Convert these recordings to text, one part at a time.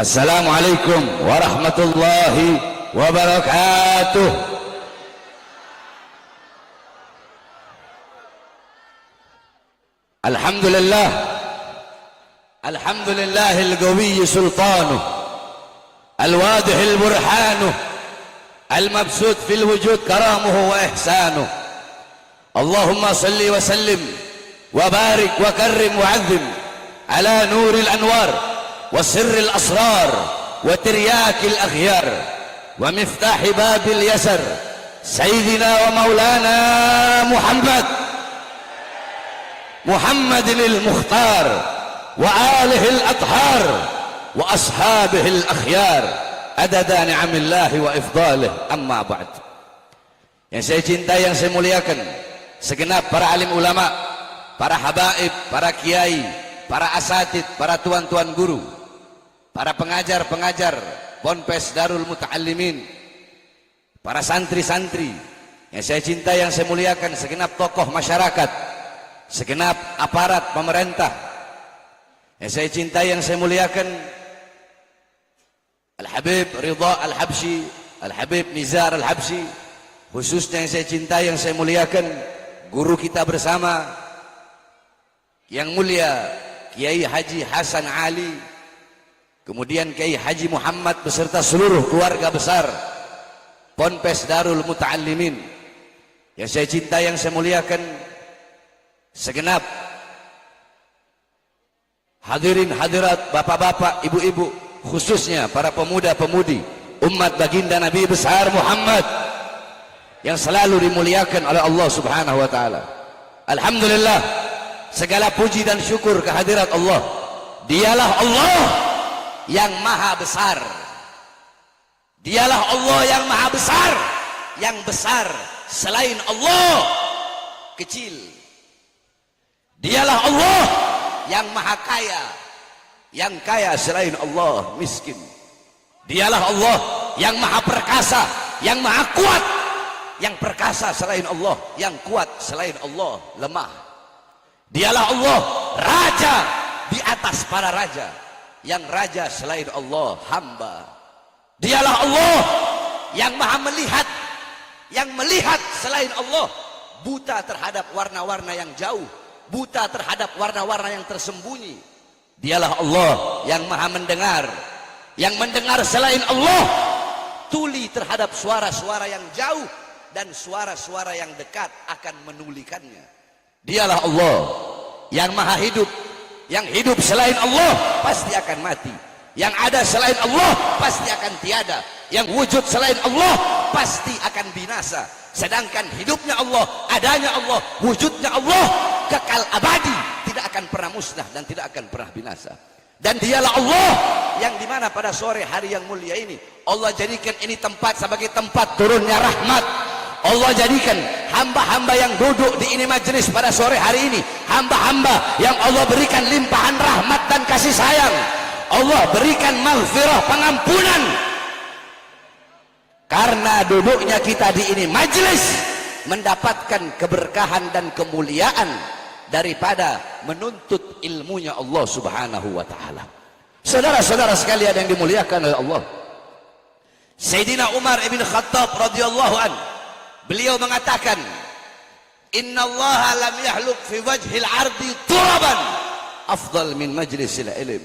Assalamualaikum warahmatullahi wabarakatuh. Alhamdulillah, alhamdulillahil qawiyyi sultanuh, al-wadihil burhanuh, al-mabsut fil wujud karamuhu wa ihsanuh. Allahumma salli wa sallim wa barik wa karrim wa azim ala nuril anwar وسر الأسرار وترياك الأخيار ومفتاح باب اليسر سيدنا ومولانا محمد المختار وآله الأطهار وأصحابه الأخيار عدد نعم الله وإفضاله. أما بعد. Yang saya cintai, yang saya muliakan, segenap para alim ulama, para habaib, para kiai, para asatid, para tuan-tuan guru, para pengajar-pengajar Ponpes Darul Muta'allimin, para santri-santri yang saya cintai, yang saya muliakan, segenap tokoh masyarakat, segenap aparat pemerintah yang saya cintai, yang saya muliakan, Al-Habib Ridha Al-Habsyi, Al-Habib Nizar Al-Habsyi, khususnya yang saya cintai, yang saya muliakan, guru kita bersama yang mulia Kiai Haji Hasan Ali, kemudian Kiai Haji Muhammad beserta seluruh keluarga besar Ponpes Darul Muta'allimin yang saya cintai, yang saya muliakan, segenap hadirin hadirat, bapak-bapak, ibu-ibu, khususnya para pemuda-pemudi umat baginda Nabi besar Muhammad yang selalu dimuliakan oleh Allah Subhanahu wa taala. Alhamdulillah, segala puji dan syukur kehadirat Allah. Dialah Allah yang maha besar. Dialah Allah yang maha besar. Yang besar selain Allah kecil. Dialah Allah yang maha kaya. Yang kaya selain Allah miskin. Dialah Allah yang maha perkasa, yang maha kuat. Yang perkasa selain Allah, yang kuat selain Allah lemah. Dialah Allah raja di atas para raja, yang raja selain Allah hamba. Dialah Allah yang maha melihat, yang melihat selain Allah buta terhadap warna-warna yang jauh, buta terhadap warna-warna yang tersembunyi. Dialah Allah yang maha mendengar, yang mendengar selain Allah tuli terhadap suara-suara yang jauh dan suara-suara yang dekat akan menulikannya. Dialah Allah yang maha hidup, yang hidup selain Allah pasti akan mati, yang ada selain Allah pasti akan tiada, yang wujud selain Allah pasti akan binasa. Sedangkan hidupnya Allah, adanya Allah, wujudnya Allah kekal abadi, tidak akan pernah musnah dan tidak akan pernah binasa. Dan dialah Allah yang dimana pada sore hari yang mulia ini Allah jadikan ini tempat sebagai tempat turunnya rahmat. Allah jadikan hamba-hamba yang duduk di ini majelis pada sore hari ini hamba-hamba yang Allah berikan limpahan rahmat dan kasih sayang. Allah berikan maghfirah, pengampunan, karena duduknya kita di ini majelis mendapatkan keberkahan dan kemuliaan daripada menuntut ilmunya Allah Subhanahu wa taala. Saudara-saudara sekalian yang dimuliakan oleh Allah, Sayyidina Umar ibn Khattab radhiyallahu an, beliau mengatakan, innallaha lam yahluk fi wajhil ardi turaban afdal min majlisil ilm.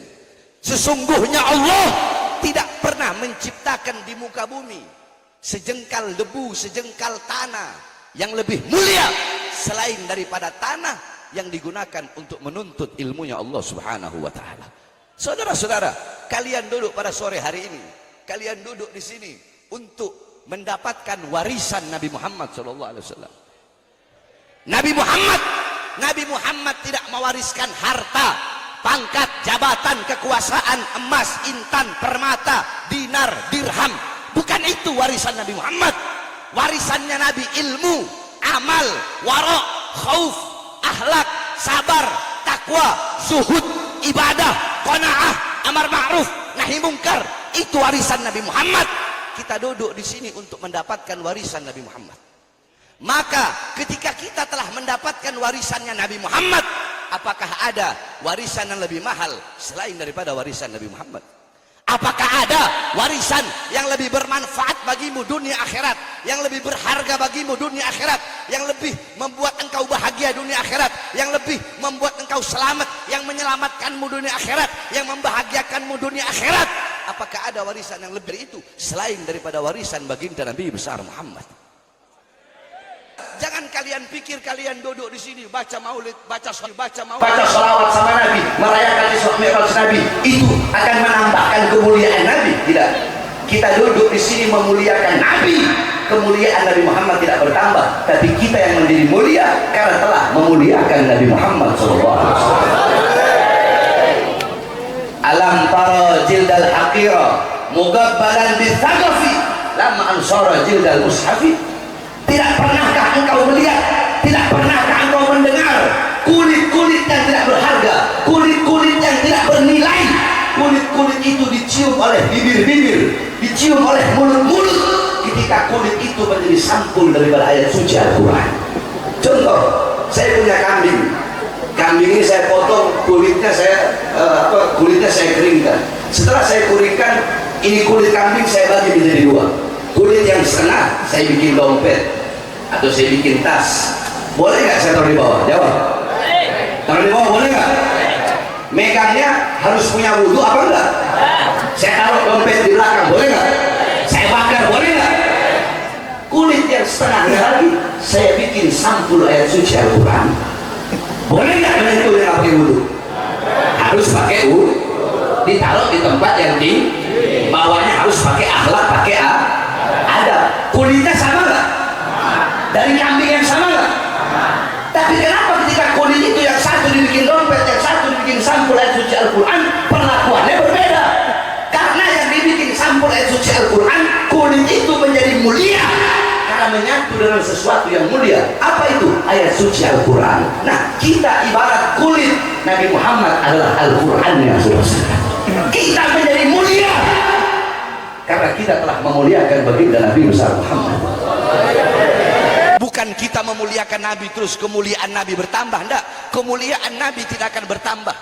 Sesungguhnya Allah tidak pernah menciptakan di muka bumi sejengkal debu, sejengkal tanah yang lebih mulia selain daripada tanah yang digunakan untuk menuntut ilmunya Allah Subhanahu wa taala. Saudara-saudara, kalian duduk pada sore hari ini, kalian duduk di sini untuk mendapatkan warisan Nabi Muhammad SAW. Nabi Muhammad tidak mewariskan harta, pangkat, jabatan, kekuasaan, emas, intan, permata, dinar, dirham. Bukan itu warisan Nabi Muhammad. Warisannya Nabi ilmu, amal, wara', khauf, akhlak, sabar, takwa, zuhud, ibadah, qanaah, amar ma'ruf, nahi mungkar. Itu warisan Nabi Muhammad. Kita duduk di sini untuk mendapatkan warisan Nabi Muhammad. Maka ketika kita telah mendapatkan warisannya Nabi Muhammad, apakah ada warisan yang lebih mahal selain daripada warisan Nabi Muhammad? Apakah ada warisan yang lebih bermanfaat bagimu dunia akhirat, yang lebih berharga bagimu dunia akhirat, yang lebih membuat engkau bahagia dunia akhirat, yang lebih membuat engkau selamat, yang menyelamatkanmu dunia akhirat, yang membahagiakanmu dunia akhirat? Apakah ada warisan yang lebih dari itu selain daripada warisan baginda Nabi besar Muhammad? Jangan kalian pikir kalian duduk di sini baca maulid, baca sholawat sama Nabi, merayakan Isra Mi'raj Nabi, itu akan menambahkan kemuliaan Nabi. Tidak. Kita duduk di sini memuliakan Nabi, kemuliaan Nabi Muhammad tidak bertambah, tapi kita yang menjadi mulia karena telah memuliakan Nabi Muhammad SAW. Alam tara jildal haqira mugabbalan bithaqafi lama ansara jildal mushafi. Tidak pernahkah engkau melihat, tidak pernahkah engkau mendengar kulit-kulit yang tidak berharga, kulit-kulit yang tidak bernilai, kulit-kulit itu dicium oleh bibir-bibir, dicium oleh mulut-mulut, ketika kulit itu menjadi sampul daripada ayat suci Al-Quran. Contoh, saya punya kambing, kambing ini saya potong, kulitnya saya keringkan. Setelah saya keringkan, ini kulit kambing saya bagi menjadi dua. Kulit yang setengah saya bikin dompet atau saya bikin tas. Boleh nggak saya taruh di bawah? Jawab. Taruh di bawah boleh nggak? Megangnya harus punya wudhu apa enggak? Saya taruh dompet di belakang boleh nggak? Saya bakar boleh nggak? Kulit yang setengahnya lagi saya bikin sampul ayat suci Al-Quran. Boleh nggak menyentuh yang pakai wudhu? Harus pakai wudhu. Ditaruh di tempat yang tinggi. Bawahnya harus pakai akhlak, pakai ada. Kulitnya sama nggak? Dari kambing yang sama nggak? Tapi kenapa ketika kulit itu yang satu dibikin dompet, yang satu dibikin sampul ayat suci Al-Quran, perlakuannya berbeda? Karena yang dibikin sampul ayat suci Al-Quran, kulit itu menjadi mulia karena menyatu dengan sesuatu yang mulia. Apa itu? Ayat suci Al-Quran. Nah, kita ibarat kulit, Nabi Muhammad adalah Al-Qurannya, saudara-saudara. Kita menjadi mulia karena kita telah memuliakan baginda Nabi besar Muhammad. Bukan kita memuliakan Nabi terus kemuliaan Nabi bertambah, enggak. Kemuliaan Nabi tidak akan bertambah,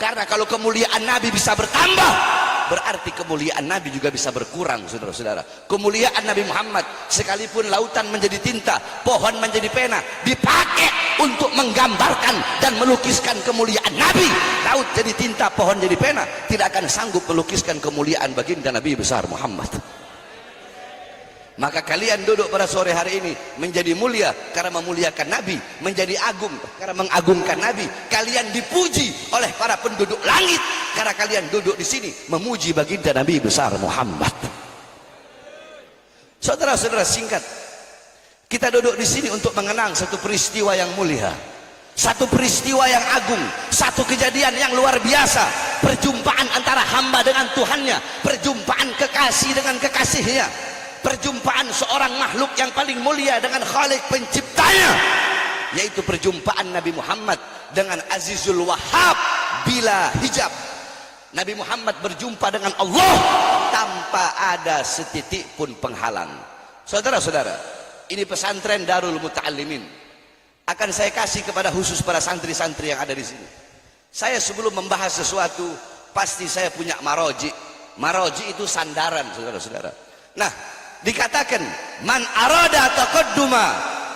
karena kalau kemuliaan Nabi bisa bertambah, berarti kemuliaan Nabi juga bisa berkurang, saudara-saudara. Kemuliaan Nabi Muhammad, sekalipun lautan menjadi tinta, pohon menjadi pena, dipakai untuk menggambarkan dan melukiskan kemuliaan Nabi. Laut jadi tinta, pohon jadi pena, tidak akan sanggup melukiskan kemuliaan baginda Nabi besar Muhammad. Maka kalian duduk pada sore hari ini menjadi mulia karena memuliakan Nabi, menjadi agung karena mengagungkan Nabi. Kalian dipuji oleh para penduduk langit karena kalian duduk di sini memuji baginda Nabi besar Muhammad. Saudara-saudara, singkat, kita duduk di sini untuk mengenang satu peristiwa yang mulia, satu peristiwa yang agung, satu kejadian yang luar biasa, perjumpaan antara hamba dengan Tuhannya, perjumpaan kekasih dengan kekasihnya, perjumpaan seorang makhluk yang paling mulia dengan Khalik penciptanya, yaitu perjumpaan Nabi Muhammad dengan Azizul Wahhab bila hijab. Nabi Muhammad berjumpa dengan Allah tanpa ada setitik pun penghalang. Saudara-saudara, ini pesantren Darul Muta'allimin. Akan saya kasih kepada khusus para santri-santri yang ada di sini. Saya sebelum membahas sesuatu, pasti saya punya maroji. Maroji itu sandaran, saudara-saudara. Nah, dikatakan man arada taqadduma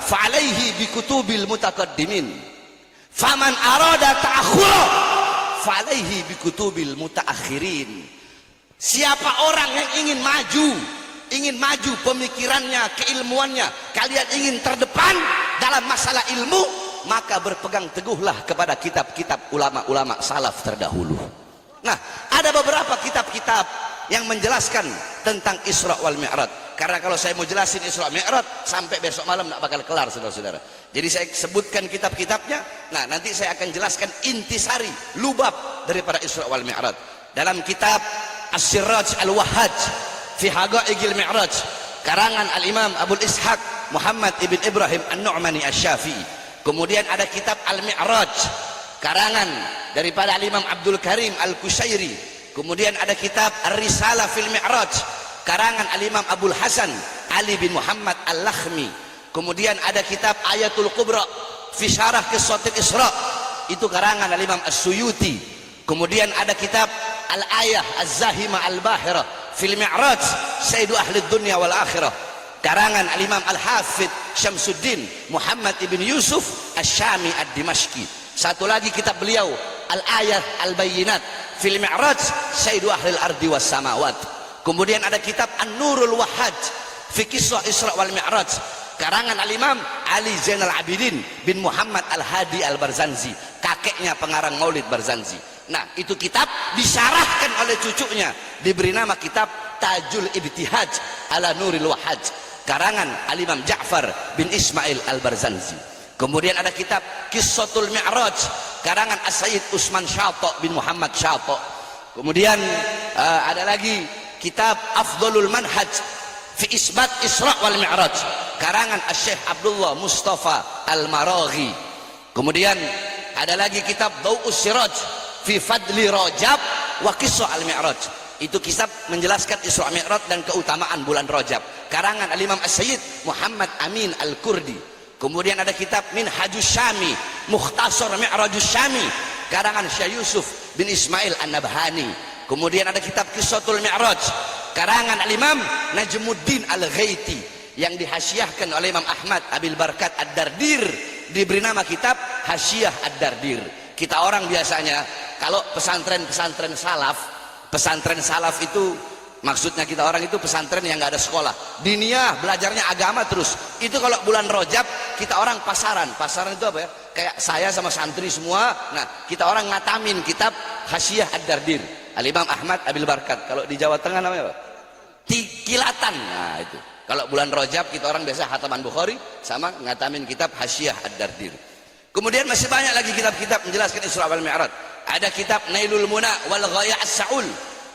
fa'alaihi bikutubil mutaqaddimin, faman arada ta'akhura fa'alaihi bikutubil mutaakhirin. Siapa orang yang ingin maju pemikirannya, keilmuannya, kalian ingin terdepan dalam masalah ilmu, maka berpegang teguhlah kepada kitab-kitab ulama-ulama salaf terdahulu. Nah, ada beberapa kitab-kitab yang menjelaskan tentang Isra wal Mi'raj. Karena kalau saya mau jelasin Isra Mi'raj sampai besok malam tidak bakal kelar, saudara-saudara. Jadi saya sebutkan kitab-kitabnya. Nah, nanti saya akan jelaskan intisari, lubab daripada Isra wal Mi'raj. Dalam kitab As-Siraj Al-Wahhaj fi Haqa'iqil Mi'raj, karangan Al-Imam Abu Ishaq Muhammad ibn Ibrahim An-Nu'mani Asy-Syafi'i. Kemudian ada kitab Al-Mi'raj, karangan daripada Al-Imam Abdul Karim Al-Kushairi. Kemudian ada kitab Ar-Risalah fil Mi'raj, karangan Al-Imam Abul Hasan Ali bin Muhammad Al-Lakhmi. Kemudian ada kitab Ayatul Kubra fi Syarah Qissatil Isra, itu karangan Al-Imam As-Suyuti. Kemudian ada kitab Al-Ayah Az-Zahimah Al-Bahirah fil Mi'raj Sayyidu Ahli Dunya wal Akhirah, karangan Al-Imam Al-Hafidh Syamsuddin Muhammad ibn Yusuf Asy-Syami Ad-Dimashqi. Satu lagi kitab beliau Al-Ayah Al-Bayyinat fil Mi'raj Sayyidu Ahli Al-Ardi was Samawat. Kemudian ada kitab An-Nurul Wahhaj fi Qissah Isra wal Mi'raj, karangan Al-Imam Ali Zainal Abidin bin Muhammad Al-Hadi Al-Barzanji, kakeknya pengarang Maulid Barzanji. Nah, itu kitab disyarahkan oleh cucunya, diberi nama kitab Tajul Ibtihaj ala Nuril Wahhaj, karangan Al-Imam Ja'far bin Ismail Al-Barzanji. Kemudian ada kitab Qissatul Mi'raj, karangan As-Sayyid Usman Syato bin Muhammad Syato. Kemudian ada lagi kitab Afdhalul Manhaj fi Isbat Isra wal Mi'raj, karangan Asy-Syaikh Abdullah Mustafa Al-Maraghi. Kemudian ada lagi kitab Dau'us Siraj fi Fadli Rajab wa Qissah Al-Mi'raj, itu kitab menjelaskan Isra Mi'raj dan keutamaan bulan Rajab, karangan Al-Imam As-Sayyid Muhammad Amin Al-Kurdi. Kemudian ada kitab Minhajus Syami Mukhtasar Mi'rajus Syami, karangan Syekh Yusuf bin Ismail An-Nabhani. Kemudian ada kitab Qissatul Mi'raj, karangan Al-Imam Najmuddin Al-Ghaiti, yang dihasyiahkan oleh Imam Ahmad Abil Barkat Ad-Dardir, diberi nama kitab Hasyiah Ad-Dardir. Kita orang biasanya kalau pesantren salaf itu maksudnya kita orang itu pesantren yang nggak ada sekolah, diniyah, belajarnya agama terus. Itu kalau bulan Rajab kita orang pasaran itu apa ya? Kayak saya sama santri semua. Nah, kita orang ngatamin kitab Hasyiah Ad-Dardir Al-Imam Ahmad Abil Barkat. Kalau di Jawa Tengah namanya apa? Kilatan. Nah, itu. Kalau bulan Rajab kita orang biasa hataman Bukhari sama ngatamin kitab Hasyiah Ad-Dardir. Kemudian masih banyak lagi kitab-kitab menjelaskan Isra wal Mi'raj. Ada kitab Nailul Muna wal Ghaya As-Sa'ul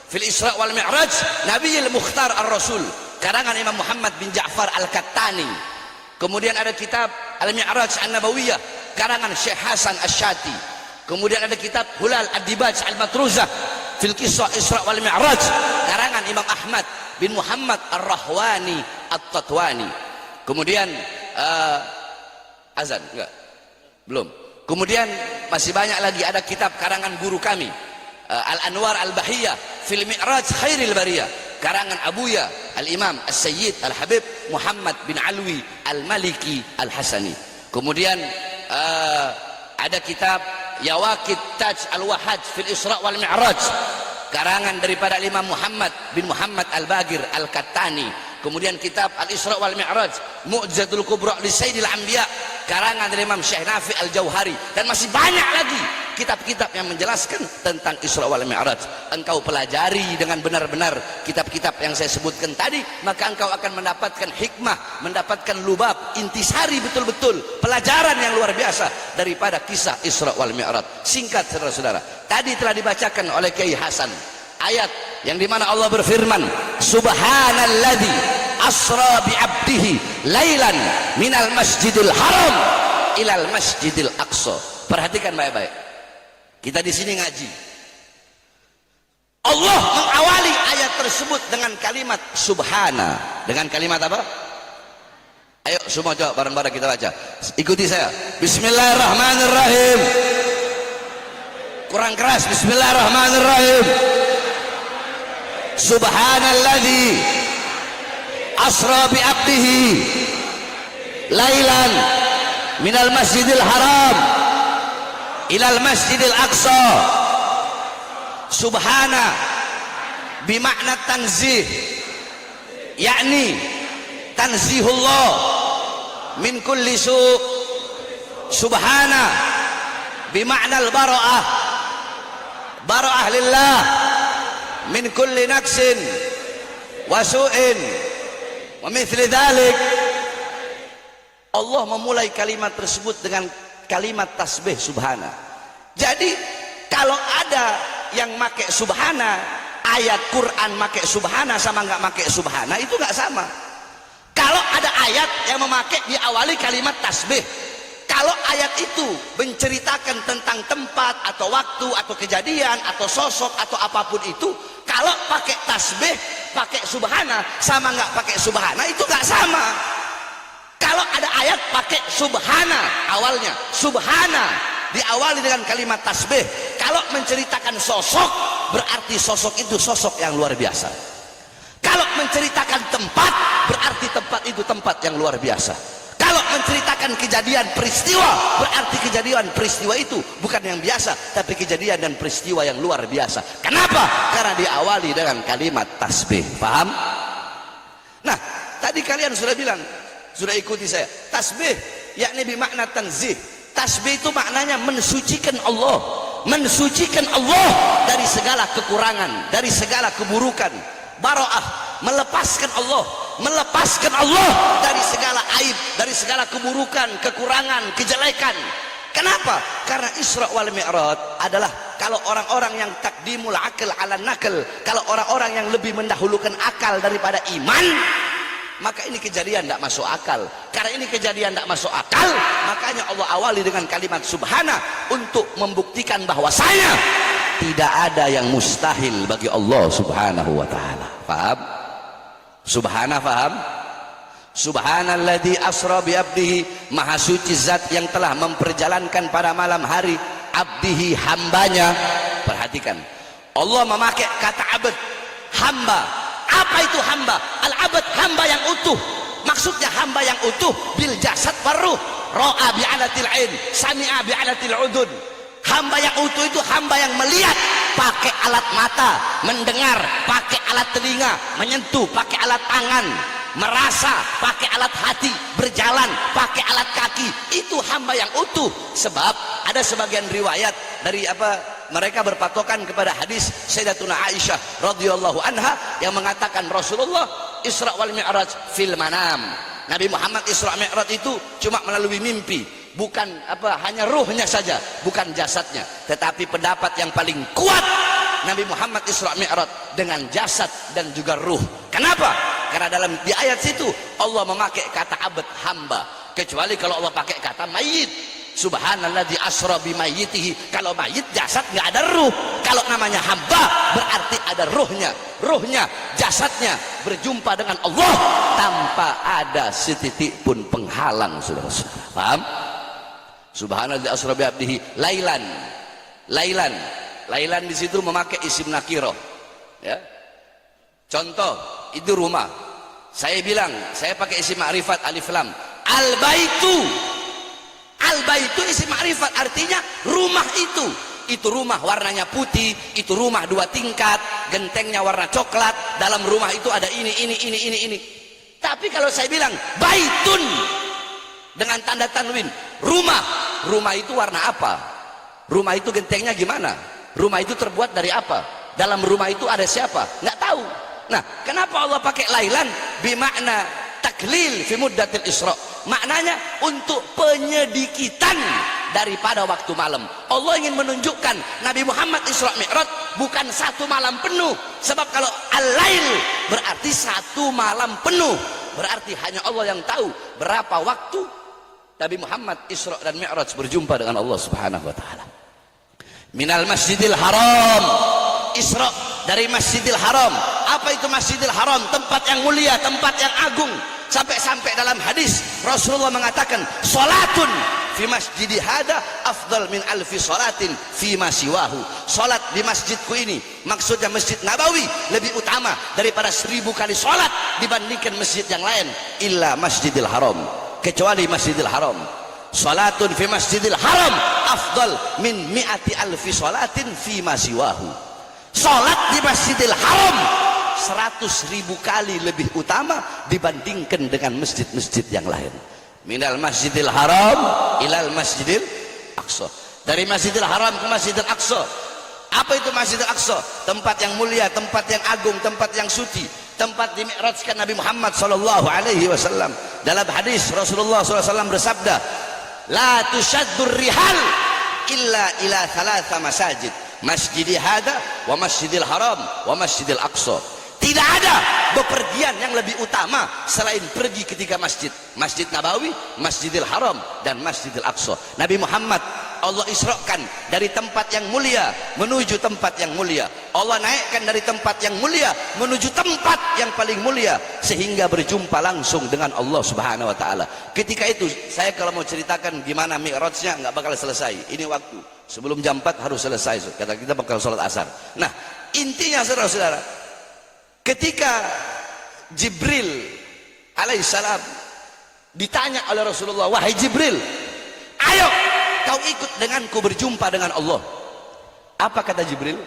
fil Isra wal Mi'raj Nabiyil Mukhtar Ar-Rasul, karangan Imam Muhammad bin Ja'far Al-Kattani. Kemudian ada kitab Al-Mi'raj An-Nabawiyah, karangan Syekh Hasan Asy-Syati. Kemudian ada kitab Hulal Ad-Dibaj Al-Matruzah fil Qissah Isra wal Mi'raj, karangan Imam Ahmad bin Muhammad Ar-Rahwani At-Tatwani. Kemudian azan enggak? Belum. Kemudian masih banyak lagi, ada kitab karangan guru kami Al-Anwar Al-Bahiyah fil Mi'raj Khairil Bariyah, karangan Abuya Al-Imam As-Sayyid Al-Habib Muhammad bin Alwi Al-Maliki Al-Hasani. Kemudian ada kitab Yawaqit Taj Al-Wahaj fil Isra wal Mi'raj, karangan daripada Imam Muhammad bin Muhammad Al-Bagir Al-Kattani. Kemudian kitab Al-Isra wal Mi'raj Mu'jizatul Kubra li Sayyidil Anbiya, karangan dari Imam Syekh Nafi Al-Jauhari. Dan masih banyak lagi kitab-kitab yang menjelaskan tentang Isra wal Mi'raj. Engkau pelajari dengan benar-benar kitab-kitab yang saya sebutkan tadi, maka engkau akan mendapatkan hikmah, mendapatkan lubab, intisari betul-betul pelajaran yang luar biasa daripada kisah Isra wal Mi'raj. Singkat saudara-saudara, tadi telah dibacakan oleh Kiai Hasan ayat yang dimana Allah berfirman, Subhanalladzi asra bi abdihi lailan minal masjidil haram ilal masjidil aqsa. Perhatikan baik-baik, kita di sini ngaji, Allah mengawali ayat tersebut dengan kalimat subhana. Dengan kalimat apa? Ayo semua coba bareng-bareng kita baca, ikuti saya. Bismillahirrahmanirrahim. Kurang keras. Bismillahirrahmanirrahim. Subhanalladzi asra bi abdihi lailan minal masjidil haram ilal masjidil aqsa. Subhana bimakna tanzih, yakni tanzihullah min kulli su'. Subhana bimakna al-bara'ah, bara'ah lillah min kulli naqsin wa su'in wa mithli dhalik. Allah memulai kalimat tersebut dengan kalimat tasbih subhana. Jadi kalau ada yang make subhana, ayat Quran make subhana sama nggak make subhana itu nggak sama. Kalau ada ayat yang memakai diawali kalimat tasbih, kalau ayat itu menceritakan tentang tempat atau waktu atau kejadian atau sosok atau apapun itu, kalau pakai tasbih pakai subhana sama nggak pakai subhana itu nggak sama. Kalau ada ayat pakai subhana awalnya, subhana diawali dengan kalimat tasbih. Kalau menceritakan sosok berarti sosok itu sosok yang luar biasa. Kalau menceritakan tempat, berarti tempat itu tempat yang luar biasa. Kalau menceritakan kejadian peristiwa, berarti kejadian peristiwa itu bukan yang biasa, tapi kejadian dan peristiwa yang luar biasa. Kenapa? Karena diawali dengan kalimat tasbih. Paham? Nah, tadi kalian sudah bilang, sudah ikuti saya. Tasbih yakni bermakna tanzih. Tasbih itu maknanya mensucikan Allah, mensucikan Allah dari segala kekurangan, dari segala keburukan. Bara'ah, melepaskan Allah dari segala aib, dari segala keburukan, kekurangan, kejelekan. Kenapa? Karena Isra wal Mi'raj adalah kalau orang-orang yang takdimul akal ala nakal, kalau orang-orang yang lebih mendahulukan akal daripada iman, maka ini kejadian tidak masuk akal. Karena ini kejadian tidak masuk akal, makanya Allah awali dengan kalimat subhana untuk membuktikan bahwasanya tidak ada yang mustahil bagi Allah subhanahu wa ta'ala. Faham? Subhana, faham? Subhanalladzi asra bi abdihi, maha suci zat yang telah memperjalankan pada malam hari abdihi, hambanya. Perhatikan, Allah memakai kata abd, hamba. Apa itu hamba? Al-abd, hamba yang utuh. Maksudnya hamba yang utuh bil jasad waruh. Ra'a bi'alatil ain, sami'a bi'alatil udhun. Hamba yang utuh itu hamba yang melihat pakai alat mata, mendengar pakai alat telinga, menyentuh pakai alat tangan, merasa pakai alat hati, berjalan pakai alat kaki. Itu hamba yang utuh. Sebab ada sebagian riwayat dari mereka berpatokan kepada hadis Sayyidatuna Aisyah radhiyallahu anha yang mengatakan Rasulullah Isra wal Mi'raj fil manam. Nabi Muhammad Isra Mi'raj itu cuma melalui mimpi, bukan hanya ruhnya saja, bukan jasadnya. Tetapi pendapat yang paling kuat, Nabi Muhammad Isra Mi'raj dengan jasad dan juga ruh. Kenapa? Karena di ayat situ Allah memakai kata abd, hamba. Kecuali kalau Allah pakai kata mayit. Subhanalladzi asra bimayyitihi. Kalau mayit jasad nggak ada ruh. Kalau namanya hamba berarti ada ruhnya. Ruhnya, jasadnya berjumpa dengan Allah tanpa ada setitik pun penghalang, saudara-saudara. Paham? Subhanalladzi asra bi abdihi lailan. Lailan. Lailan di situ memakai isim nakirah. Ya. Contoh, itu rumah. Saya bilang, saya pakai isim ma'rifat alif lam. Al-baitu. Al-baitu isim ma'rifat, artinya rumah itu. Itu rumah warnanya putih, itu rumah 2 tingkat, gentengnya warna coklat, dalam rumah itu ada ini. Tapi kalau saya bilang baitun dengan tanda tanwin, rumah itu warna apa? Rumah itu gentengnya gimana? Rumah itu terbuat dari apa? Dalam rumah itu ada siapa? Nggak tahu. Nah, kenapa Allah pakai lailan bimakna taklil fi muddatil isra? Maknanya untuk penyedikitan daripada waktu malam. Allah ingin menunjukkan Nabi Muhammad Isra Mi'raj bukan 1 malam penuh. Sebab kalau al-lail berarti 1 malam penuh. Berarti hanya Allah yang tahu berapa waktu Nabi Muhammad Isra dan Mi'raj berjumpa dengan Allah Subhanahu wa taala. Minal Masjidil Haram, Isra dari Masjidil Haram. Apa itu Masjidil Haram? Tempat yang mulia, tempat yang agung. Sampai-sampai dalam hadis Rasulullah mengatakan, salatun fi masjidi hada afdal min alfi salatin fi ma siwahu. Salat di masjidku ini, maksudnya Masjid Nabawi, lebih utama daripada 1000 kali salat dibandingkan masjid yang lain, illa Masjidil Haram, kecuali Masjidil Haram. Salatun fi masjidil haram afdal min mi'ati alfi salatin fi ma siwahu. Salat di Masjidil Haram 100.000 kali lebih utama dibandingkan dengan masjid-masjid yang lain. Minal Masjidil Haram ilal Masjidil Aqsa. Dari Masjidil Haram ke Masjidil Aqsa. Apa itu Masjidil Aqsa? Tempat yang mulia, tempat yang agung, tempat yang suci, tempat dimi'rajkan Nabi Muhammad sallallahu alaihi wasallam. Dalam hadis Rasulullah sallallahu alaihi wasallam bersabda, la tushaddur rihal illa ila thalatha masajid, masjidi hada wa masjidil haram wa masjidil aqsa. Tidak ada bepergian yang lebih utama selain pergi ketiga masjid, Masjid Nabawi, Masjidil Haram dan Masjidil Aqsa. Nabi Muhammad Allah isra'kan dari tempat yang mulia menuju tempat yang mulia. Allah naikkan dari tempat yang mulia menuju tempat yang paling mulia sehingga berjumpa langsung dengan Allah Subhanahu wa taala. Ketika itu saya kalau mau ceritakan gimana mi'rajnya nggak bakal selesai. Ini waktu. Sebelum jam 4 harus selesai. Kata kita bakal sholat asar. Nah, Intinya saudara-saudara, ketika Jibril alaihissalam ditanya oleh Rasulullah, wahai Jibril, ayo kau ikut denganku berjumpa dengan Allah. Apa kata Jibril?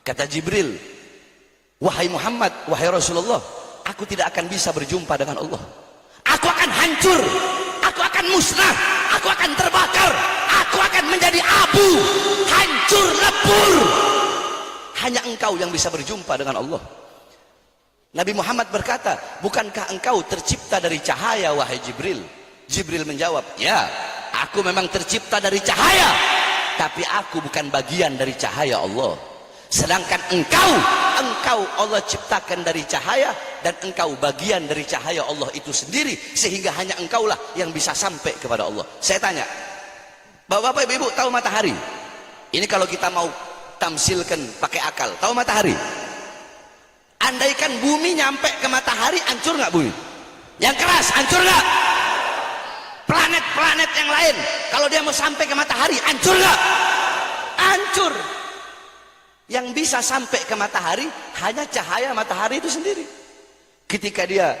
Kata Jibril, wahai Muhammad, wahai Rasulullah, aku tidak akan bisa berjumpa dengan Allah. Aku akan hancur, aku akan musnah, aku akan terbakar, aku akan menjadi abu, hancur lebur. Hanya engkau yang bisa berjumpa dengan Allah. Nabi Muhammad berkata, bukankah engkau tercipta dari cahaya wahai Jibril? Jibril menjawab, ya, aku memang tercipta dari cahaya, tapi aku bukan bagian dari cahaya Allah. Sedangkan engkau Allah ciptakan dari cahaya, dan engkau bagian dari cahaya Allah itu sendiri, sehingga hanya engkaulah yang bisa sampai kepada Allah. Saya tanya, bapak-bapak, ibu-ibu tahu matahari? Ini kalau kita mau tamsilkan pakai akal, tahu matahari? Andaikan bumi nyampe ke matahari, hancur nggak bumi? Yang keras, hancur nggak? Planet-planet yang lain, kalau dia mau sampai ke matahari, hancur nggak? Hancur. Yang bisa sampai ke matahari hanya cahaya matahari itu sendiri. Ketika dia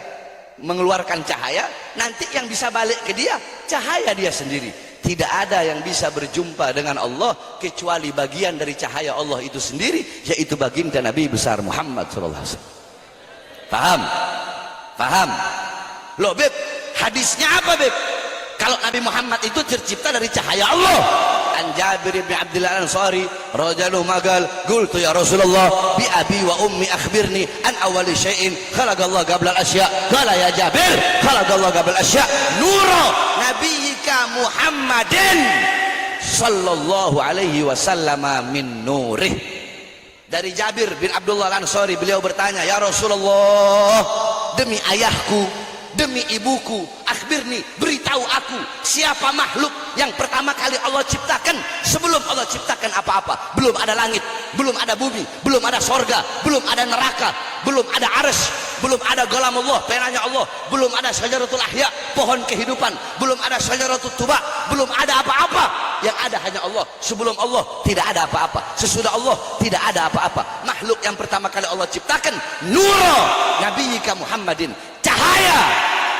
mengeluarkan cahaya, nanti yang bisa balik ke dia cahaya dia sendiri. Tidak ada yang bisa berjumpa dengan Allah kecuali bagian dari cahaya Allah itu sendiri, yaitu baginda Nabi besar Muhammad SAW. Paham? Paham? Loh Beb, hadisnya apa Beb? Kalau Nabi Muhammad itu tercipta dari cahaya Allah. An Jabir bin Abdullah Al-Ansari radhiyallahu magal, qultu ya Rasulullah bi abi wa ummi akhbirni an awwali syai'in khalaqallahu qabla al-asya. Qala ya Jabir, khalaqallahu qabla al-asya nura nabiyyika Muhammadin sallallahu alaihi wasallam min nurih. Dari Jabir bin Abdullah Al-Ansari, beliau bertanya, ya Rasulullah, demi ayahku, demi ibuku, akhbirni, beritahu aku, siapa makhluk yang pertama kali Allah ciptakan sebelum Allah ciptakan apa-apa? Belum ada langit, belum ada bumi, belum ada sorga, belum ada neraka, belum ada arsy, belum ada galamullah, penanya Allah, belum ada syajaratul ahya, pohon kehidupan, belum ada syajaratul tuba, belum ada apa-apa. Yang ada hanya Allah. Sebelum Allah tidak ada apa-apa, sesudah Allah tidak ada apa-apa. Makhluk yang pertama kali Allah ciptakan, nura nabiyyika Muhammadin, cahaya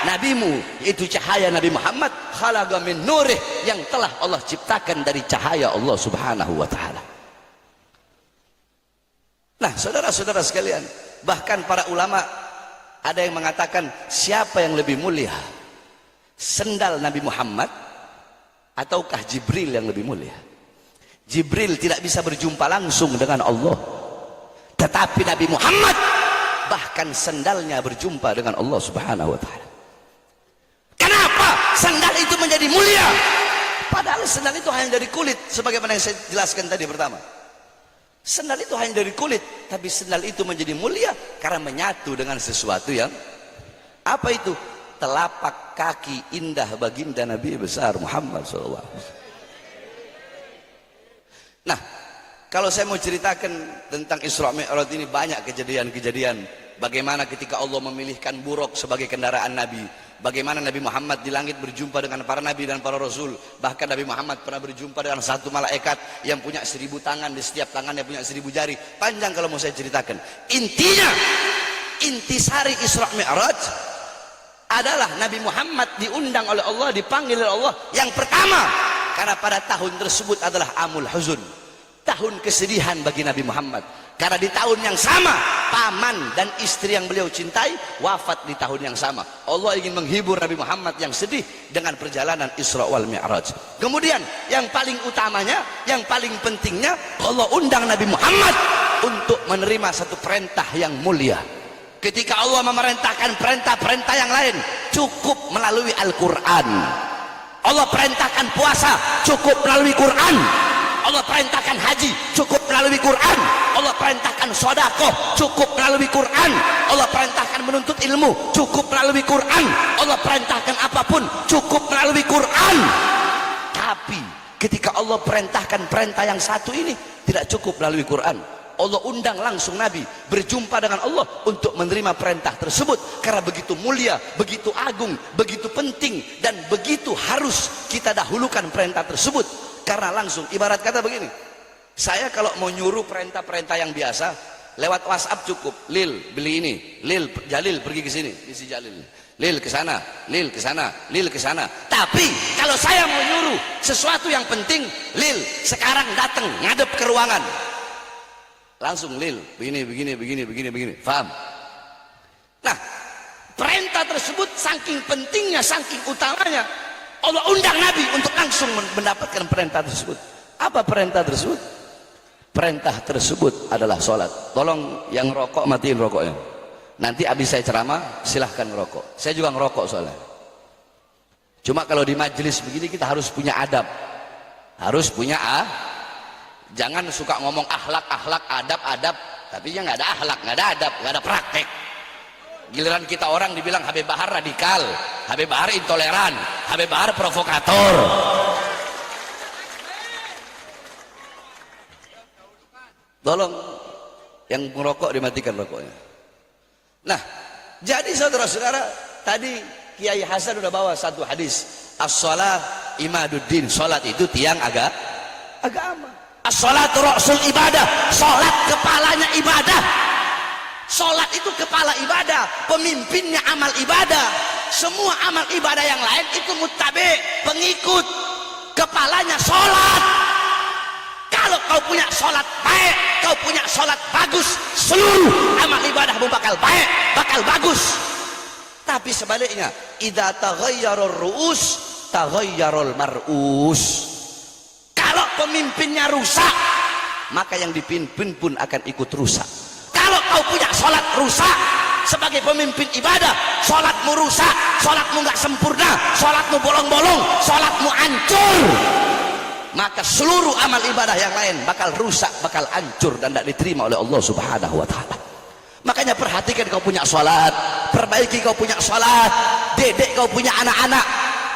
nabimu, yaitu cahaya Nabi Muhammad, khalaqa min nurih, yang telah Allah ciptakan dari cahaya Allah subhanahu wa ta'ala. Nah saudara-saudara sekalian, bahkan para ulama ada yang mengatakan, siapa yang lebih mulia, sendal Nabi Muhammad ataukah Jibril yang lebih mulia? Jibril tidak bisa berjumpa langsung dengan Allah, tetapi Nabi Muhammad bahkan sendalnya berjumpa dengan Allah subhanahu wa ta'ala. Kenapa sandal itu menjadi mulia? Padahal sandal itu hanya dari kulit, sebagaimana yang saya jelaskan tadi pertama. Sandal itu hanya dari kulit, tapi sandal itu menjadi mulia karena menyatu dengan sesuatu yang apa itu? Telapak kaki indah baginda Nabi besar Muhammad SAW. Nah, kalau saya mau ceritakan tentang Isra Mi'raj ini, banyak kejadian-kejadian. Bagaimana ketika Allah memilihkan buruk sebagai kendaraan Nabi, bagaimana Nabi Muhammad di langit berjumpa dengan para Nabi dan para Rasul. Bahkan Nabi Muhammad pernah berjumpa dengan satu malaikat yang punya 1000 tangan, di setiap tangannya punya 1000 jari. Panjang kalau mau saya ceritakan. Intinya, intisari Isra Mi'raj adalah Nabi Muhammad diundang oleh Allah, dipanggil oleh Allah yang pertama, karena pada tahun tersebut adalah Amul Huzun, tahun kesedihan bagi Nabi Muhammad. Karena di tahun yang sama, paman dan istri yang beliau cintai wafat di tahun yang sama. Allah ingin menghibur Nabi Muhammad yang sedih dengan perjalanan Isra wal Mi'raj. Kemudian yang paling utamanya, yang paling pentingnya, Allah undang Nabi Muhammad untuk menerima satu perintah yang mulia. Ketika Allah memerintahkan perintah-perintah yang lain, cukup melalui Al-Quran. Allah perintahkan puasa, cukup melalui Quran. Allah perintahkan haji, cukup melalui Quran. Allah perintahkan sedekah, cukup melalui Quran. Allah perintahkan menuntut ilmu, cukup melalui Quran. Allah perintahkan apapun, cukup melalui Quran. Tapi ketika Allah perintahkan perintah yang satu ini, tidak cukup melalui Quran. Allah undang langsung Nabi berjumpa dengan Allah untuk menerima perintah tersebut, karena begitu mulia, begitu agung, begitu penting, dan begitu harus kita dahulukan perintah tersebut. Karena langsung, ibarat kata begini, Saya kalau mau nyuruh perintah-perintah yang biasa lewat WhatsApp cukup. Lil beli ini, Lil Jalil pergi ke sini, isi Jalil. Lil ke sana, Lil ke sana, Lil ke sana. Tapi kalau saya mau nyuruh sesuatu yang penting, Lil sekarang datang ngadep ke ruangan. Langsung Lil begini begini begini begini begini. Paham? Nah, perintah tersebut saking pentingnya, saking utamanya, Allah undang Nabi untuk langsung mendapatkan perintah tersebut. Apa perintah tersebut? Perintah tersebut adalah sholat. Tolong yang rokok matiin rokoknya. Nanti habis saya ceramah silahkan ngerokok. Saya juga ngerokok soalnya. Cuma kalau di majelis begini kita harus punya adab. Harus punya jangan suka ngomong akhlak, adab, tapi nggak ada akhlak, nggak ada adab, nggak ada praktek. Giliran kita orang dibilang Habib Bahar radikal, Habib Bahar intoleran, Habib Bahar provokator. Tolong yang merokok dimatikan rokoknya. Nah, jadi saudara-saudara, tadi Kiai Hasan udah bawa satu hadis. As-shalah imaduddin. Salat itu tiang agama. As-salatu ra'sul ibadah. Salat kepalanya ibadah. Salat itu kepala ibadah, pemimpinnya amal ibadah. Semua amal ibadah yang lain itu muttabi, pengikut. Kepalanya salat. Kalau kau punya sholat baik, kau punya sholat bagus, seluruh amal ibadahmu bakal baik, bakal bagus. Tapi sebaliknya, idza taghayyarur ru'us taghayyarul mar'us. Kalau pemimpinnya rusak, maka yang dipimpin pun akan ikut rusak. Kalau kau punya sholat rusak sebagai pemimpin ibadah, sholatmu rusak, sholatmu nggak sempurna, sholatmu bolong-bolong, sholatmu hancur, maka seluruh amal ibadah yang lain bakal rusak, bakal hancur dan tidak diterima oleh Allah Subhanahu wa taala. Makanya perhatikan kau punya sholat, perbaiki kau punya sholat, dedek kau punya anak-anak.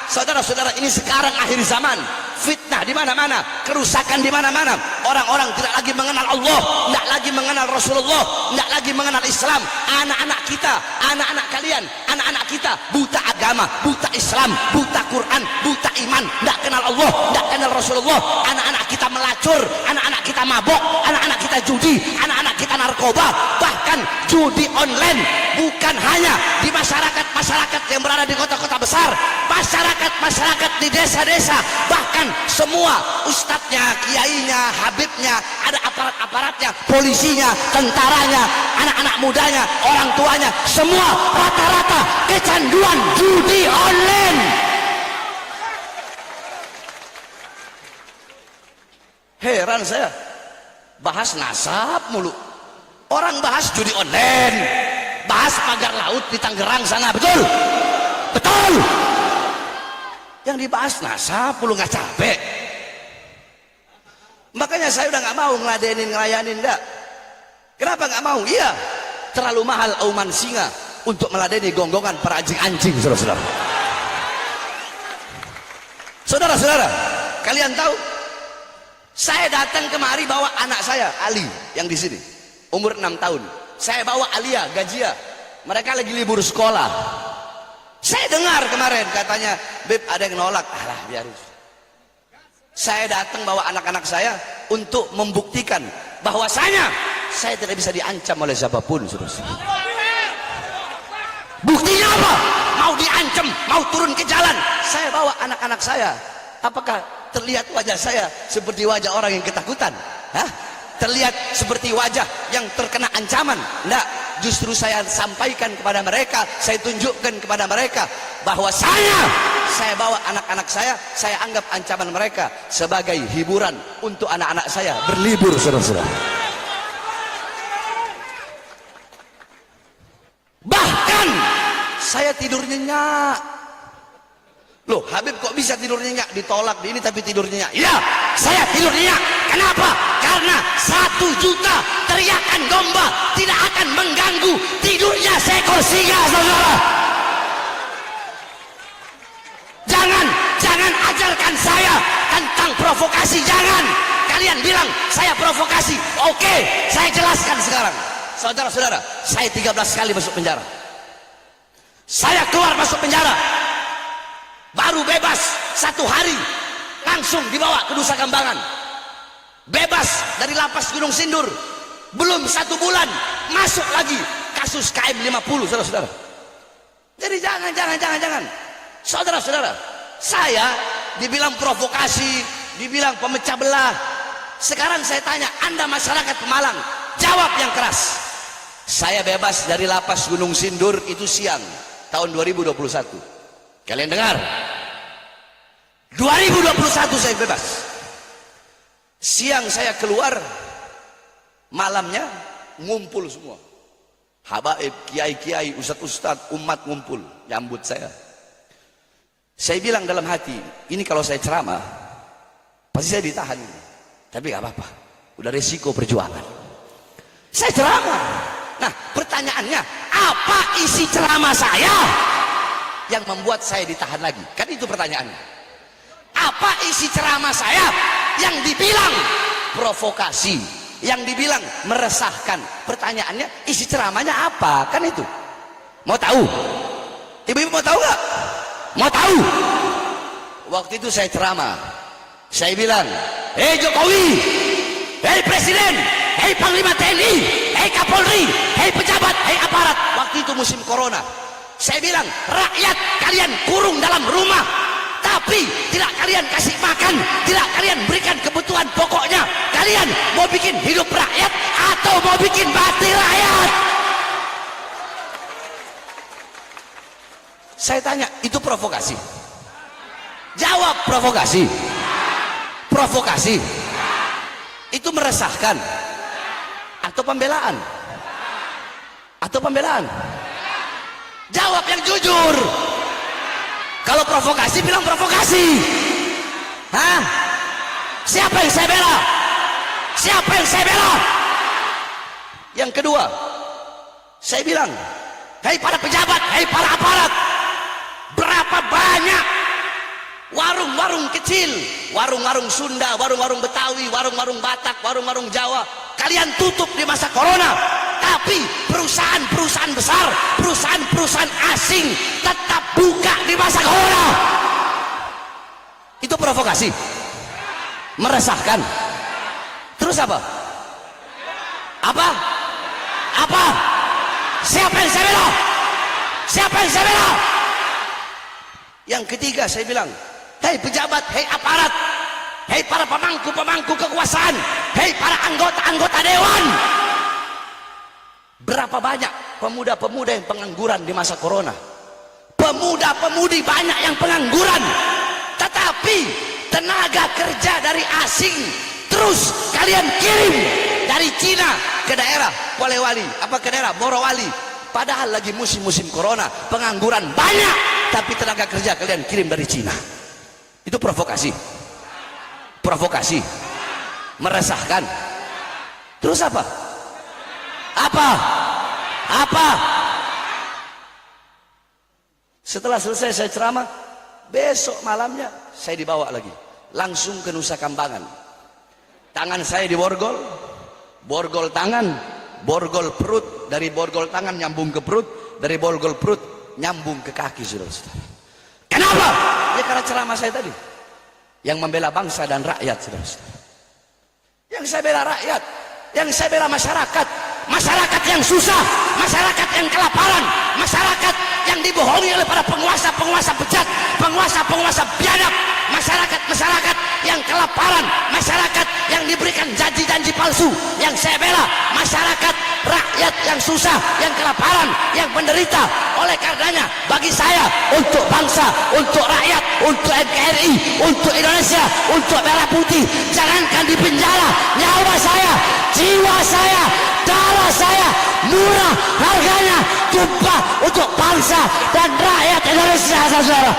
Saudara-saudara, ini sekarang akhir zaman, fitnah di mana-mana, kerusakan di mana-mana. Orang-orang tidak lagi mengenal Allah, tidak lagi mengenal Rasulullah, tidak lagi mengenal Islam. Anak-anak kita, anak-anak kalian, anak-anak kita buta agama, buta Islam, buta Quran, buta iman, tidak kenal Allah, tidak kenal Rasulullah. Anak-anak kita melacur, anak-anak kita mabok, anak-anak kita judi, anak-anak kita narkoba, bahkan judi online. Bukan hanya di masyarakat yang berada di kota-kota besar, masyarakat di desa-desa, bahkan semua ustadznya, kiainya, habibnya, ada aparat-aparatnya, polisinya, tentaranya, anak-anak mudanya, orang tuanya, semua rata-rata kecanduan judi online. Heran saya, bahas nasab mulu, orang bahas judi online, bahas pagar laut di Tangerang sana, betul? Betul. Yang dibahas nasab mulu, nggak capek. Makanya saya udah nggak mau ngelayanin enggak. Kenapa nggak mau? Iya, terlalu mahal auman singa untuk meladeni gonggongan para anjing-anjing, saudara-saudara. Saudara-saudara, kalian tahu? Saya datang kemari bawa anak saya Ali yang di sini, umur 6 tahun. Saya bawa Alia, Gajia. Mereka lagi libur sekolah. Saya dengar kemarin katanya, Beb ada yang nolak. Alah, biarin. Saya datang bawa anak-anak saya untuk membuktikan bahwasanya saya tidak bisa diancam oleh siapapun, saudara. Buktinya apa? Mau diancam, mau turun ke jalan, saya bawa anak-anak saya. Apakah terlihat wajah saya seperti wajah orang yang ketakutan? Hah? Terlihat seperti wajah yang terkena ancaman? Enggak, justru saya sampaikan kepada mereka, saya tunjukkan kepada mereka bahwa saya bawa anak-anak saya anggap ancaman mereka sebagai hiburan untuk anak-anak saya berlibur, saudara-saudara. Bahkan saya tidur nyenyak. Loh, Habib kok bisa tidur nyenyak? Ditolak di ini tapi tidur nyenyak. Iya, saya tidur nyenyak. Kenapa? Karena 1 juta teriakan domba tidak akan mengganggu tidurnya seekor singa, saudara. Jangan ajarkan saya tentang provokasi, jangan. Kalian bilang saya provokasi. Oke, saya jelaskan sekarang. Saudara-saudara, saya 13 kali masuk penjara. Saya keluar masuk penjara, baru bebas 1 hari, langsung dibawa ke Nusa Kambangan. bebas dari lapas Gunung Sindur, belum 1 bulan masuk lagi kasus KM50, saudara-saudara. Jadi jangan, saudara-saudara, saya dibilang provokasi, dibilang pemecah belah. Sekarang saya tanya Anda masyarakat Pemalang, jawab yang keras. Saya bebas dari lapas Gunung Sindur itu siang tahun 2021. Kalian dengar? 2021 saya bebas. Siang saya keluar, malamnya ngumpul semua. Habaib, kiai-kiai, ustadz-ustadz, umat ngumpul nyambut saya. Saya bilang dalam hati, ini kalau saya ceramah pasti saya ditahan. Tapi gak apa-apa, udah resiko perjuangan. Saya ceramah. Nah, pertanyaannya, apa isi ceramah saya yang membuat saya ditahan lagi? Kan itu pertanyaannya. Apa isi ceramah saya yang dibilang provokasi, yang dibilang meresahkan? Pertanyaannya, isi ceramahnya apa? Kan itu. Mau tahu? Ibu-ibu mau tahu nggak? Mau tahu? Waktu itu saya ceramah, saya bilang, hei Jokowi, hei Presiden, hei Panglima TNI, hei Kapolri, hei pejabat, hei aparat. Waktu itu musim corona. Saya bilang, rakyat kalian kurung dalam rumah, tapi tidak kalian kasih makan, tidak kalian berikan kebutuhan pokoknya. Kalian mau bikin hidup rakyat atau mau bikin mati rakyat? Saya tanya, itu provokasi? Jawab, provokasi. Provokasi itu meresahkan atau pembelaan? Atau pembelaan? Jawab yang jujur. Kalau provokasi bilang provokasi. Hah? Siapa yang saya bela? Siapa yang saya bela? Yang kedua, saya bilang, hei para pejabat, hei para aparat, berapa banyak warung-warung kecil, warung-warung Sunda, warung-warung Betawi, warung-warung Batak, warung-warung Jawa kalian tutup di masa corona, tapi perusahaan-perusahaan besar, perusahaan-perusahaan asing tetap buka di masa corona. Itu provokasi, meresahkan. Terus apa? Apa? Siapa yang saya bela? Siapa yang saya bela? Yang ketiga saya bilang, hei pejabat, hei aparat, hei para pemangku-pemangku kekuasaan, hei para anggota-anggota dewan, berapa banyak pemuda-pemuda yang pengangguran di masa corona? Pemuda-pemudi banyak yang pengangguran, tetapi tenaga kerja dari asing terus kalian kirim dari Cina ke daerah Polewali, ke daerah Morowali, padahal lagi musim-musim corona, pengangguran banyak, tapi tenaga kerja kalian kirim dari Cina. Itu provokasi. Provokasi, meresahkan. Terus apa? Setelah selesai saya ceramah, besok malamnya saya dibawa lagi langsung ke Nusa Kambangan. Tangan saya diborgol, borgol tangan, borgol perut, dari borgol tangan nyambung ke perut, dari borgol perut nyambung ke kaki, saudara-saudara. Kenapa? Ya karena ceramah saya tadi yang membela bangsa dan rakyat, saudara-saudara. Yang saya bela rakyat, yang saya bela masyarakat, masyarakat yang susah, masyarakat yang kelaparan, masyarakat yang dibohongi oleh para penguasa-penguasa bejat, penguasa-penguasa biadab, masyarakat-masyarakat yang kelaparan, masyarakat yang diberikan janji-janji palsu. Yang saya bela masyarakat rakyat yang susah, yang kelaparan, yang menderita. Oleh karenanya bagi saya, untuk bangsa, untuk rakyat, untuk NKRI, untuk Indonesia, untuk Merah Putih, jangankan di penjara, nyawa saya, jiwa saya, darah saya murah harganya, tumpah untuk bangsa dan rakyat Indonesia, saudara.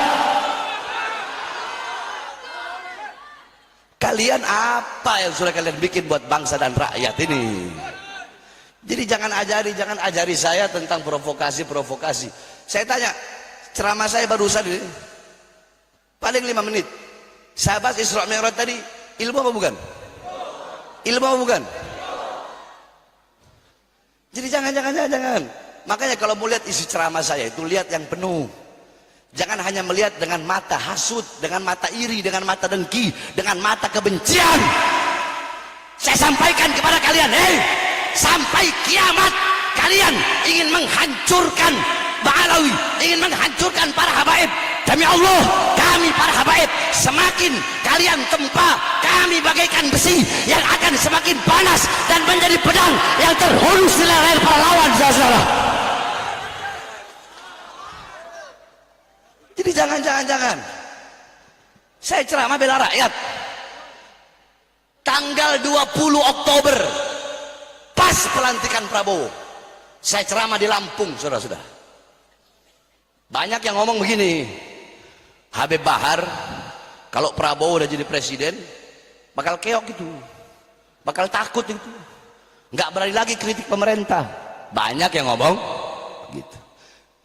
Kalian apa yang sudah kalian bikin buat bangsa dan rakyat ini? Jadi jangan ajari saya tentang provokasi. Saya tanya, ceramah saya barusan ini paling 5 menit. Saya bahas Isra Mi'raj tadi, ilmu apa bukan? Ilmu apa bukan? Jadi jangan. Makanya kalau mau lihat isi ceramah saya itu, lihat yang penuh. Jangan hanya melihat dengan mata hasut, dengan mata iri, dengan mata dengki, dengan mata kebencian. Saya sampaikan kepada kalian, hei, sampai kiamat kalian ingin menghancurkan Ba'alawi, ingin menghancurkan para habaib. Demi Allah, kami para habaib, semakin kalian tempa, kami bagaikan besi yang akan semakin panas dan menjadi pedang yang terhunus di leher para lawan, saudara. Jadi jangan saya ceramah bela rakyat tanggal 20 Oktober pas pelantikan Prabowo. Saya ceramah di Lampung, saudara-saudara. Banyak yang ngomong begini, Habib Bahar kalau Prabowo udah jadi presiden bakal keok gitu, bakal takut itu, nggak berani lagi kritik pemerintah. Banyak yang ngomong gitu.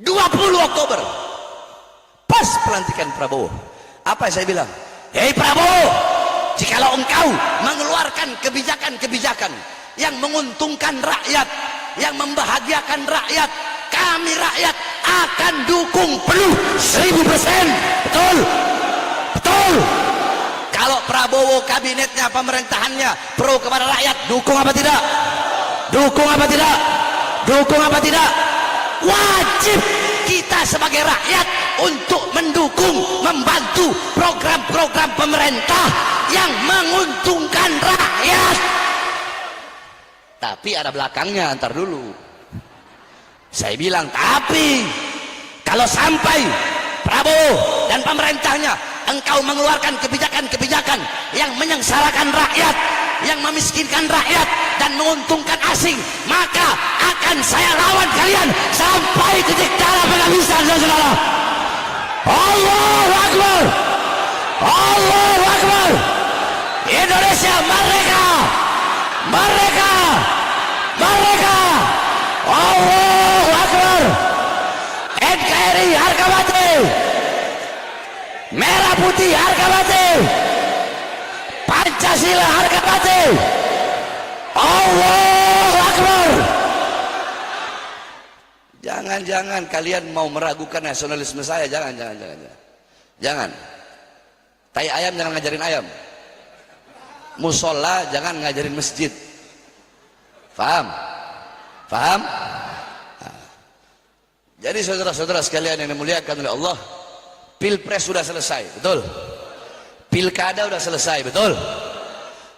20 Oktober pas pelantikan Prabowo, apa saya bilang? Hei Prabowo, jikalau engkau mengeluarkan kebijakan-kebijakan yang menguntungkan rakyat, yang membahagiakan rakyat, kami rakyat akan dukung penuh 1000%. Betul? Betul? Kalau Prabowo kabinetnya, pemerintahannya pro kepada rakyat, dukung apa tidak? Dukung apa tidak? Dukung apa tidak? Wajib kita sebagai rakyat untuk mendukung, membantu program-program pemerintah yang menguntungkan rakyat. Tapi ada belakangnya, antar dulu. Saya bilang, tapi kalau sampai Prabowo dan pemerintahnya engkau mengeluarkan kebijakan-kebijakan yang menyengsarakan rakyat, yang memiskinkan rakyat dan menguntungkan asing, maka akan saya lawan kalian sampai titik darah penghabisan, saudara. Allahu Akbar, Allahu Akbar. Indonesia merdeka, merdeka, merdeka. Allahu Akbar. NKRI harga mati, merah putih harga mati, Pancasila harga mati. Allahu Akbar. Jangan kalian mau meragukan nasionalisme saya. Jangan. Tai ayam jangan ngajarin ayam. Musola jangan ngajarin masjid. Paham? Paham? Nah. Jadi saudara-saudara sekalian yang dimuliakan oleh Allah, Pilpres sudah selesai, betul? Pilkada sudah selesai, betul?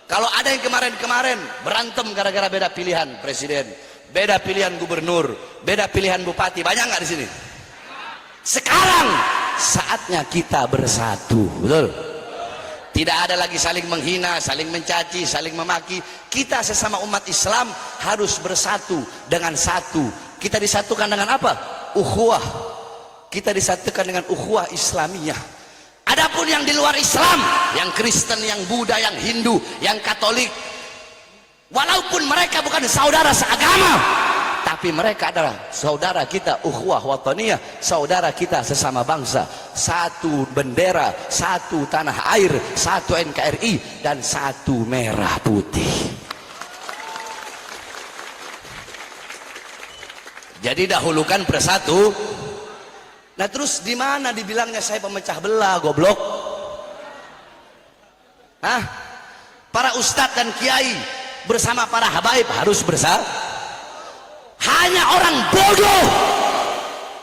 Kalau ada yang kemarin-kemarin berantem gara-gara beda pilihan presiden, beda pilihan gubernur, beda pilihan bupati, banyak nggak di sini? Sekarang saatnya kita bersatu, betul? Tidak ada lagi saling menghina, saling mencaci, saling memaki. Kita sesama umat Islam harus bersatu dengan satu. Kita disatukan dengan apa? Ukhuwah. Kita disatukan dengan ukhuwah Islamiyah. Adapun yang di luar Islam, yang Kristen, yang Buddha, yang Hindu, yang Katolik, walaupun mereka bukan saudara seagama, tapi mereka adalah saudara kita, ukhuwah wataniyah, saudara kita sesama bangsa, satu bendera, satu tanah air, satu NKRI, dan satu merah putih. Jadi dahulukan bersatu. Nah terus di mana dibilangnya saya pemecah belah, goblok? Hah? Para ustadz dan kiai bersama para habaib harus bersatu. Hanya orang bodoh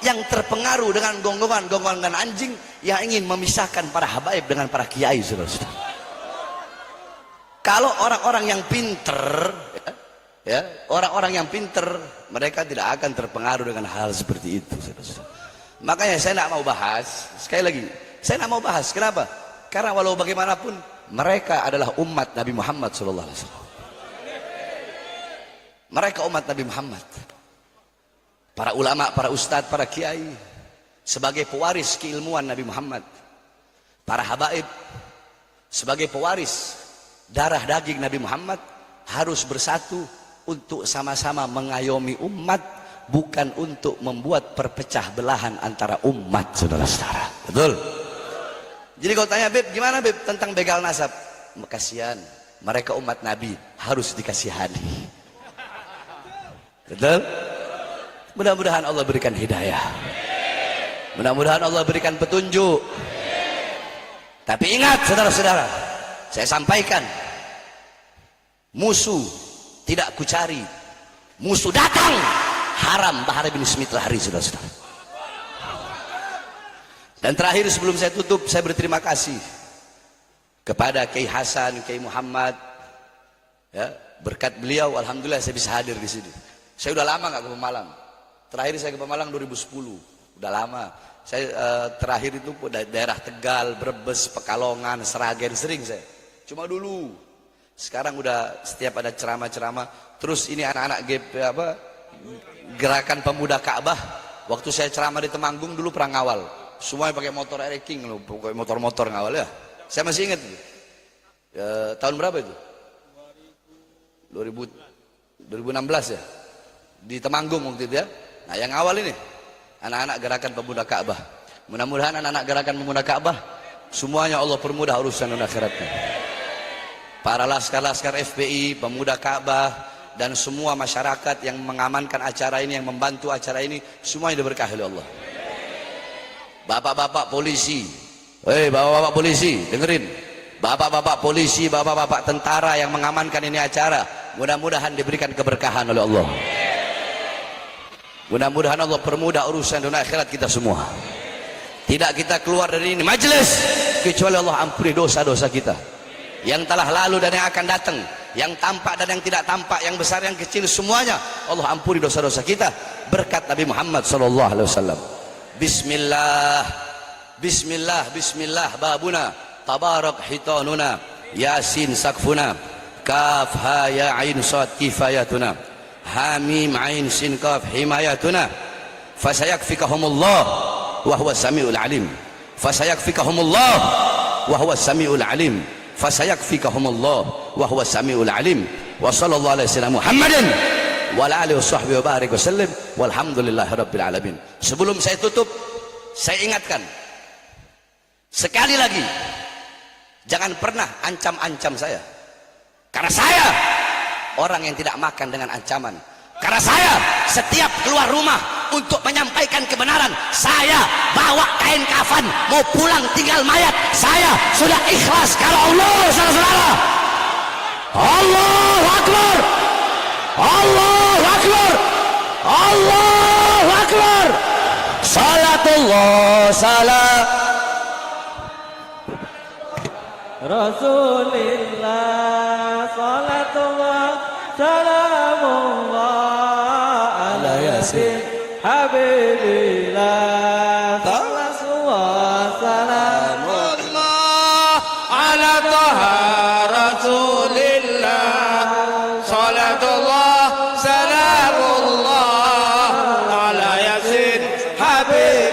yang terpengaruh dengan gonggongan dan anjing yang ingin memisahkan para habaib dengan para kiai, saudara-saudara. Kalau orang-orang yang pinter, ya, orang-orang yang pinter, mereka tidak akan terpengaruh dengan hal seperti itu, saudara-saudara. Makanya saya tidak mau bahas, sekali lagi, saya tidak mau bahas. Kenapa? Karena walau bagaimanapun mereka adalah umat Nabi Muhammad SAW. Mereka umat Nabi Muhammad. Para ulama, para ustadz, para kiai sebagai pewaris keilmuan Nabi Muhammad. Para habaib sebagai pewaris darah daging Nabi Muhammad harus bersatu untuk sama-sama mengayomi umat, bukan untuk membuat perpecah belahan antara umat, saudara-saudara. Betul? Jadi kalau tanya, Beb, gimana Beb tentang begal nasab? Kasihan, mereka umat Nabi harus dikasihani. Betul? Mudah-mudahan Allah berikan hidayah. Mudah-mudahan Allah berikan petunjuk. Tapi ingat saudara-saudara, saya sampaikan, Musuh tidak kucari, musuh datang. Haram Bahar bin Smith lari, saudara-saudara. Dan terakhir sebelum saya tutup, saya berterima kasih kepada Kiai Hasan, Kiai Muhammad. Ya, berkat beliau, alhamdulillah saya bisa hadir di sini. Saya udah lama nggak ke Pemalang. Terakhir saya ke Pemalang 2010, udah lama. Saya terakhir itu daerah Tegal, Brebes, Pekalongan, Seragen, sering saya. Cuma dulu. Sekarang udah setiap ada ceramah-ceramah. Terus ini anak-anak gerakan pemuda Ka'bah. Waktu saya ceramah di Temanggung dulu perang ngawal. Semuanya pakai motor Air King loh, pakai motor-motor ngawal ya. Saya masih ingat itu. Tahun berapa itu? 2016 ya. Di Temanggung waktu itu ya. Nah, yang awal ini anak-anak gerakan pemuda Ka'bah. Mudah-mudahan anak-anak gerakan pemuda Ka'bah semuanya Allah permudah urusan dunia akhiratnya. Para laskar-laskar FPI, pemuda Ka'bah, dan semua masyarakat yang mengamankan acara ini, yang membantu acara ini, semuanya diberkahi oleh Allah. Bapak-bapak polisi, bapak-bapak polisi, dengerin. Bapak-bapak polisi, bapak-bapak tentara yang mengamankan ini acara, mudah-mudahan diberikan keberkahan oleh Allah. Mudah-mudahan Allah permudah urusan dunia akhirat kita semua. Tidak kita keluar dari ini majelis kecuali Allah ampuni dosa-dosa kita yang telah lalu dan yang akan datang, yang tampak dan yang tidak tampak, yang besar yang kecil, semuanya Allah ampuni dosa-dosa kita berkat Nabi Muhammad sallallahu alaihi wasallam. Bismillah, bismillah, bismillah babuna, tabarak hitanuna, yasin sakfuna, kaf ha ya ain sad kifayatuna, hamim ain sin kaf himayatuna, fasayakfikahumullah wa huwa samiul alim, fasayakfikahumullah wa huwa samiul alim, fasayakfikahumullah wa huwa samiul alim. Wa sallallahu alaihi wasallam Muhammadin wa ala alihi washabbihi wa barik wasallam walhamdulillahirabbil alamin. Sebelum saya tutup, saya ingatkan sekali lagi, jangan pernah ancam-ancam saya, karena saya orang yang tidak makan dengan ancaman. Karena saya setiap keluar rumah untuk menyampaikan kebenaran, saya bawa kain kafan, mau pulang tinggal mayat, saya sudah ikhlas karena Allah. Saudara-saudara, Allahu Akbar, Allahu Akbar, Allahu Akbar. Salatullah salam Rasulillah, salatullah salamullah ala yasin habibillah, salatullah salamullah ala taha rasulillah, salatullah salamullah ala yasin habibillah.